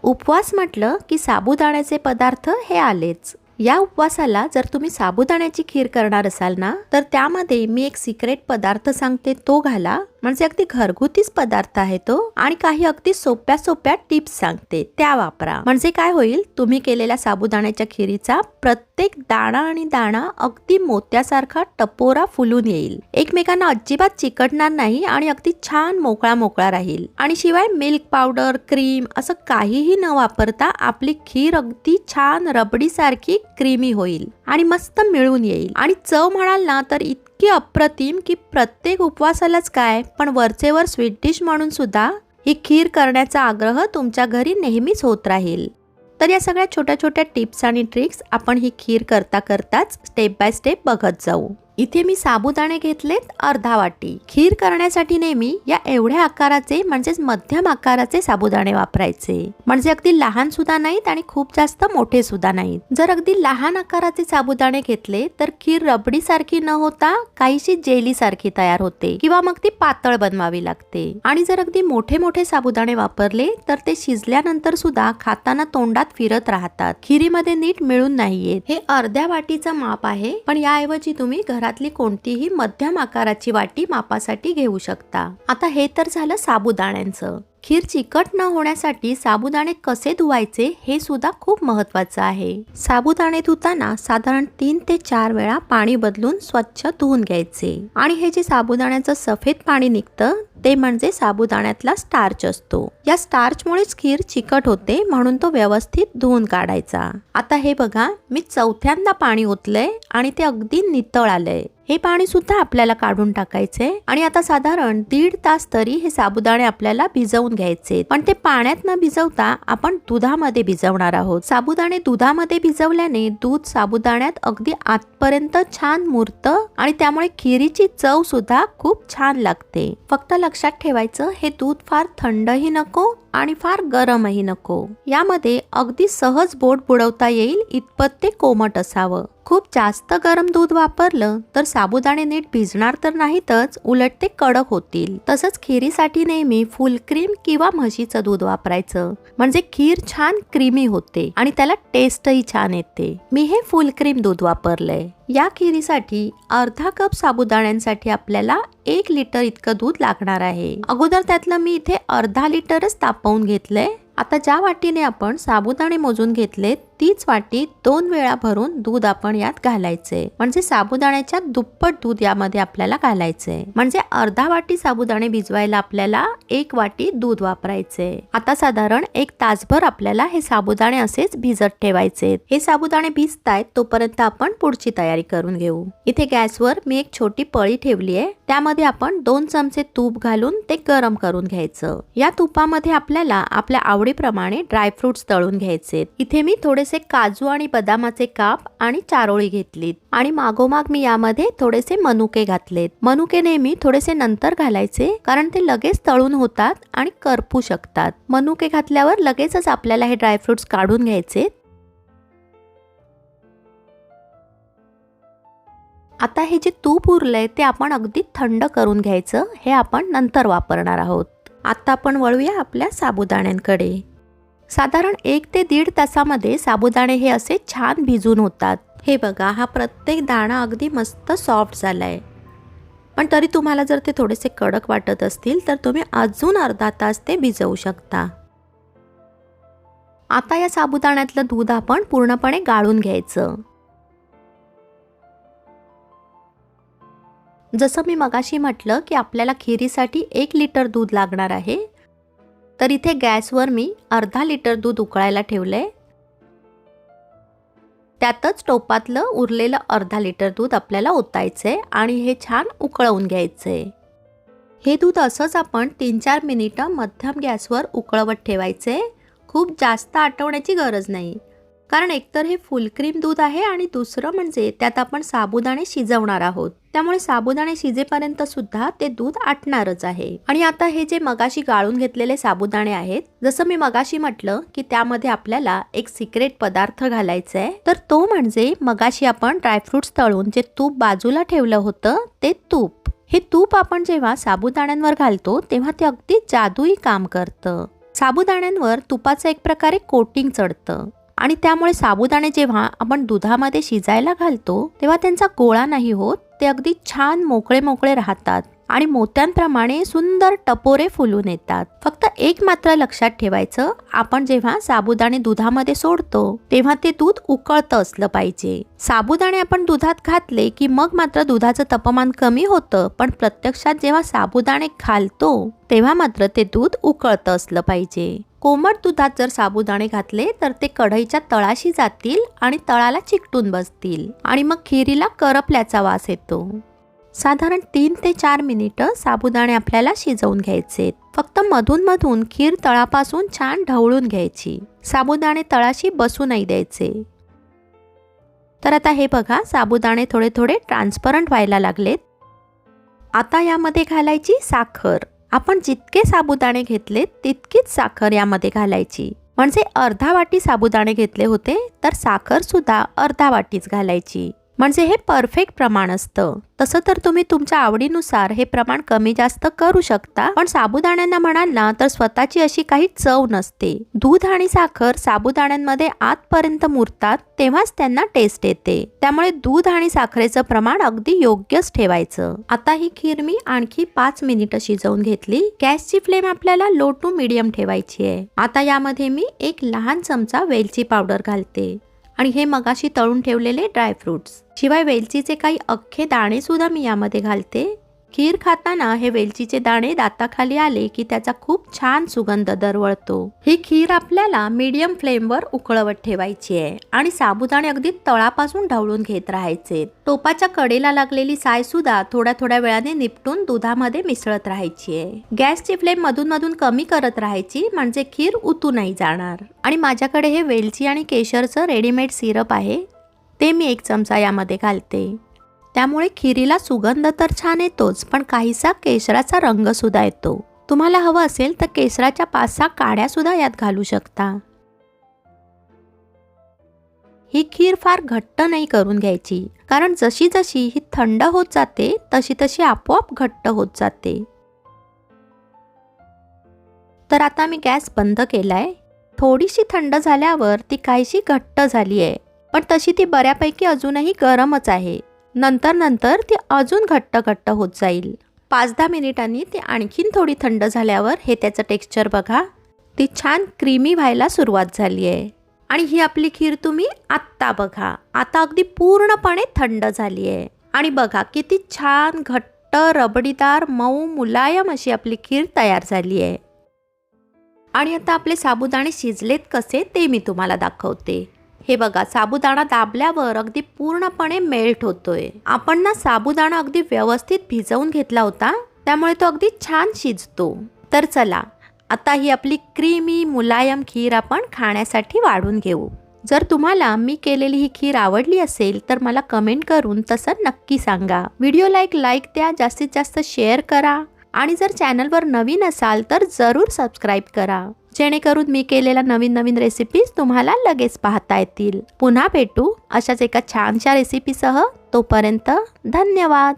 उपवास म्हटलं की साबुदाण्याचे पदार्थ हे आलेच। या उपवासाला जर तुम्ही साबुदाण्याची खीर करणार असाल ना, तर त्यामध्ये मी एक सिक्रेट पदार्थ सांगते, तो घाला। म्हणजे अगदी घरगुतीच पदार्थ आहे तो, आणि काही अगदी सोप्या सोप्या टिप्स सांगते, त्या वापरा। म्हणजे काय होईल, तुम्ही केलेल्या साबुदाण्याच्या खिरीचा प्रत्येक दाणा आणि दाणा अगदी मोत्यासारखा टपोरा फुलून येईल, एकमेकांना अजिबात चिकटणार नाही आणि अगदी छान मोकळा मोकळा राहील। आणि शिवाय मिल्क पावडर, क्रीम असं काहीही न वापरता आपली खीर अगदी छान रबडी सारखी क्रीमी होईल आणि मस्त मिळून येईल। आणि चव म्हणाल ना तर इतकी अप्रतिम की प्रत्येक उपवासालाच काय, पण वरचेवर स्वीट डिश म्हणून सुद्धा ही खीर करण्याचा आग्रह तुमच्या घरी नेहमीच होत राहील। तर या सगळ्या छोट्या छोट्या टिप्स आणि ट्रिक्स आपण ही खीर करता करताच स्टेप बाय स्टेप बघत जाऊ। इथे मी साबुदाणे घेतलेत अर्धा वाटी। खीर करण्यासाठी नेहमी या एवढ्या आकाराचे म्हणजेच मध्यम आकाराचे साबुदाणे वापरायचे, म्हणजे अगदी लहान सुद्धा नाहीत आणि खूप जास्त मोठे सुद्धा नाहीत। जर अगदी लहान आकाराचे साबुदाणे घेतले तर खीर रबडी सारखी न होता काहीशी जेली सारखी तयार होते किंवा मग ती पातळ बनवावी लागते। आणि जर अगदी मोठे मोठे साबुदाणे वापरले तर ते शिजल्यानंतर सुद्धा खाताना तोंडात फिरत राहतात, खिरीमध्ये नीट मिळून नाही येत। हे अर्ध्या वाटीचं माप आहे, पण याऐवजी तुम्ही घरातली कोणतीही मध्यम आकाराची वाटी मापासाठी घेऊ शकता। आता हे तर झालं साबुदाण्यांचं। खीर चिकट न होण्यासाठी साबुदाणे कसे धुवायचे हे सुद्धा खूप महत्त्वाचं आहे। साबुदाणे धुताना साधारण 3 ते 4 वेळा पाणी बदलून स्वच्छ धुवून घ्यायचे। आणि हे जे साबुदाण्याचं सफेद पाणी निघतं ते म्हणजे साबुदाण्यातला स्टार्च असतो। या स्टार्चमुळेच खीर चिकट होते, म्हणून तो व्यवस्थित धुवून काढायचा। आता हे बघा, मी चौथ्यांदा पाणी ओतलंय आणि ते अगदी नितळ आलंय। हे पाणी सुद्धा आपल्याला काढून टाकायचे आणि आता साधारण 1.5 तास तरी हे साबुदाणे आपल्याला भिजवून घ्यायचे। पण ते पाण्यात न भिजवता आपण दुधामध्ये भिजवणार आहोत। साबुदाणे दुधामध्ये भिजवल्याने दूध साबुदाण्यात अगदी आतपर्यंत छान मुरतं आणि त्यामुळे खिरीची चव सुद्धा खूप छान लागते। फक्त लक्षात ठेवायचं, हे दूध फार थंडही नको आणि फार गरमही नको, यामध्ये अगदी सहज बोट बुडवता येईल इतपत ते कोमट असावं। खूप जास्त गरम दूध वापरलं तर साबुदाणे नीट भिजणार तर नाहीतच, उलट ते कडक होतील। तसंच खिरीसाठी नेहमी फुल क्रीम किंवा म्हशीचं दूध वापरायचं, म्हणजे खीर छान क्रीमी होते आणि त्याला टेस्टही छान येते। मी हे फुल क्रीम दूध वापरलंय। या खिरीसाठी अर्धा कप साबुदाण्यांसाठी आपल्याला 1 लिटर इतकं दूध लागणार आहे। अगोदर त्यातलं मी इथे अर्धा लिटरच तापवून घेतलंय। आता ज्या वाटीने आपण साबुदाणे मोजून घेतले तीच वाटी 2 वेळा भरून दूध आपण यात घालायचे, म्हणजे साबुदाण्याच्या दुप्पट दूध यामध्ये आपल्याला घालायचे। म्हणजे अर्धा वाटी साबुदाणे भिजवायला आपल्याला 1 वाटी दूध वापरायचे। आता साधारण 1 तासभर आपल्याला हे साबुदाणे असेच भिजत ठेवायचे। हे साबुदाणे भिजतायत तोपर्यंत आपण पुढची तयारी करून घेऊ। इथे गॅसवर मी एक छोटी पळी ठेवली आहे, त्यामध्ये आपण 2 चमचे तूप घालून ते गरम करून घ्यायचं। या तुपामध्ये आपल्याला आपल्या आवडीप्रमाणे ड्रायफ्रुट्स तळून घ्यायचे। इथे मी थोडेसे काजू आणि बदामाचे काप आणि चारोळी घेतलीत आणि मागोमाग मी यामध्ये थोडेसे मनुके घातलेत। मनुके नेहमी थोडेसे नंतर घालायचे, कारण ते लगेच तळून होतात आणि करपू शकतात। मनुके घातल्यावर लगेचच आपल्याला हे ड्रायफ्रुट्स काढून घ्यायचे। आता हे जे तूप उरलंय ते आपण अगदी थंड करून घ्यायचं, हे आपण नंतर वापरणार आहोत। आता आपण वळूया आपल्या साबुदाण्यांकडे। साधारण 1 ते 1.5 तासामध्ये साबुदाणे हे असे छान भिजून होतात। हे बघा, हा प्रत्येक दाणा अगदी मस्त सॉफ्ट झालाय। पण तरी तुम्हाला जर ते थोडेसे कडक वाटत असतील तर तुम्ही अजून अर्धा तास ते भिजवू शकता। आता या साबुदाण्यातलं दूध आपण पूर्णपणे गाळून घ्यायचं। जसं मी मगाशी म्हटलं की आपल्याला खिरीसाठी 1 लिटर दूध लागणार आहे, तर इथे गॅसवर मी अर्धा लिटर दूध उकळायला ठेवलंय। त्यातच टोपातलं उरलेलं अर्धा लिटर दूध आपल्याला ओतायचंय आणि हे छान उकळवून घ्यायचंय। हे दूध असंच आपण 3-4 मिनिटं मध्यम गॅसवर उकळवत ठेवायचंय। खूप जास्त आटवण्याची गरज नाही, कारण एकतर हे फुल क्रीम दूध आहे आणि दुसरं म्हणजे त्यात आपण साबुदाणे शिजवणार आहोत, त्यामुळे साबुदाणे शिजेपर्यंत सुद्धा ते दूध आटणारच आहे। आणि आता हे जे मगाशी गाळून घेतलेले साबुदाणे आहेत, जसं मी मगाशी म्हटलं की त्यामध्ये आपल्याला एक सिक्रेट पदार्थ घालायचा आहे, तर तो म्हणजे मगाशी आपण ड्रायफ्रुट्स तळून जे तूप बाजूला ठेवलं होतं ते तूप। हे तूप आपण जेव्हा साबुदाण्यांवर घालतो तेव्हा ते अगदी जादुई काम करतं। साबुदाण्यांवर तुपाचं एक प्रकारे कोटिंग चढतं आणि त्यामुळे साबुदाणे जेव्हा आपण दुधामध्ये शिजायला घालतो तेव्हा त्यांचा गोळा नाही होत, ते अगदी छान मोकळे मोकळे राहतात आणि मोत्यांप्रमाणे सुंदर टपोरे फुलून येतात. फक्त एक मात्र लक्षात ठेवायचं, आपण जेव्हा साबुदाणे दुधामध्ये सोडतो तेव्हा ते दूध उकळतं असलं पाहिजे. साबुदाणे आपण दुधात घातले की मग मात्र दुधाचं तापमान कमी होतं, पण प्रत्यक्षात जेव्हा साबुदाणे घालतो तेव्हा मात्र ते दूध उकळतं असलं पाहिजे. कोमट दुधात जर साबुदाणे घातले तर ते कढईच्या तळाशी जातील आणि तळाला चिकटून बसतील आणि मग खिरीला करपल्याचा वास येतो. साधारण 3 ते 4 मिनिटं साबुदाणे आपल्याला शिजवून घ्यायचे. फक्त मधून मधून खीर तळापासून छान ढवळून घ्यायची. साबुदाणे तळाशी बसू नाही द्यायचे. तर आता हे बघा, साबुदाणे थोडे थोडे ट्रान्सपरंट व्हायला लागलेत. आता यामध्ये घालायची साखर. आपण जितके साबुदाणे घेतलेत तितकीच साखर यामध्ये घालायची. म्हणजे अर्धा वाटी साबुदाणे घेतले होते तर साखर सुद्धा अर्धा वाटीच घालायची. म्हणजे हे परफेक्ट प्रमाण असतं. तसं तर तुम्ही तुमच्या आवडीनुसार हे प्रमाण कमी जास्त करू शकता, पण साबुदाण्यांना म्हणाल ना तर स्वतःची अशी काही चव नसते. दूध आणि साखर साबुदाण्यांमध्ये आतपर्यंत मुरतात तेव्हाच त्यांना टेस्ट येते. त्यामुळे दूध आणि साखरेचं प्रमाण अगदी योग्यच ठेवायचं. आता ही खीर मी आणखी 5 मिनिटं शिजवून घेतली. गॅसची फ्लेम आपल्याला लो टू मीडियम ठेवायची आहे. आता यामध्ये मी 1 लहान चमचा वेलची पावडर घालते आणि हे मगाशी तळून ठेवलेले ड्रायफ्रुट्स. शिवाय वेलचीचे काही अख्खे दाणे सुद्धा मी यामध्ये घालते. खीर खाताना हे वेलचीचे दाणे दाताखाली आले की त्याचा खूप छान सुगंध दरवळतो. ही खीर आपल्याला मीडियम फ्लेमवर उकळवत ठेवायची आहे आणि साबुदाणे अगदी तळापासून ढवळून घेत राहायचे. टोपाच्या कडेला लागलेली साय सुद्धा थोड्या थोड्या वेळाने निपटून दुधामध्ये मिसळत राहायची आहे. गॅसची फ्लेम मधून मधून कमी करत राहायची, म्हणजे खीर उतू नाही जाणार. आणि माझ्याकडे हे वेलची आणि केशरचं रेडीमेड सिरप आहे, ते मी 1 चमचा यामध्ये घालते. त्यामुळे खिरीला सुगंध तर छान येतोच, पण काहीसा केशराचा रंग सुद्धा येतो. तुम्हाला हवं असेल तर केशराच्या 5-6 काड्या सुद्धा यात घालू शकता. ही खीर फार घट्ट नाही करून घ्यायची, कारण जशी जशी ही थंड होत जाते तशी तशी आपोआप घट्ट होत जाते. तर आता मी गॅस बंद केलाय. थोडीशी थंड झाल्यावर ती काहीशी घट्ट झाली आहे, पण तशी ती बऱ्यापैकी अजूनही गरमच आहे. नंतर नंतर ती अजून घट्ट घट्ट होत जाईल. 5-10 मिनिटांनी ती आणखीन थोडी थंड झाल्यावर हे त्याचं टेक्स्चर बघा, ती छान क्रीमी व्हायला सुरुवात झाली आहे. आणि ही आपली खीर तुम्ही आत्ता बघा, आता अगदी पूर्णपणे थंड झाली आहे. आणि बघा किती छान घट्ट रबडीदार मऊ मुलायम अशी आपली खीर तयार झाली आहे. आणि आता आपले साबुदाणे शिजलेत कसे ते मी तुम्हाला दाखवते. हे बघा, साबुदाणा दाबल्यावर अगदी पूर्णपणे मेल्ट होतोय. आपण ना साबुदाणा अगदी व्यवस्थित भिजवून घेतला होता, त्यामुळे तो अगदी छान शिजतो. तर चला, आता ही आपली क्रीमी मुलायम खीर आपण खाण्यासाठी वाढून घेऊ. जर तुम्हाला मी केलेली ही खीर आवडली असेल तर मला कमेंट करून तसं नक्की सांगा. व्हिडिओला एक लाईक द्या, जास्तीत जास्त शेअर करा आणि जर चॅनलवर नवीन असाल तर जरूर सबस्क्राईब करा, जेणेकरून मी केलेल्या नवीन नवीन रेसिपीज तुम्हाला लगेच पाहता येतील. पुन्हा भेटू अशाच एका छानशा रेसिपीसह. तोपर्यंत धन्यवाद.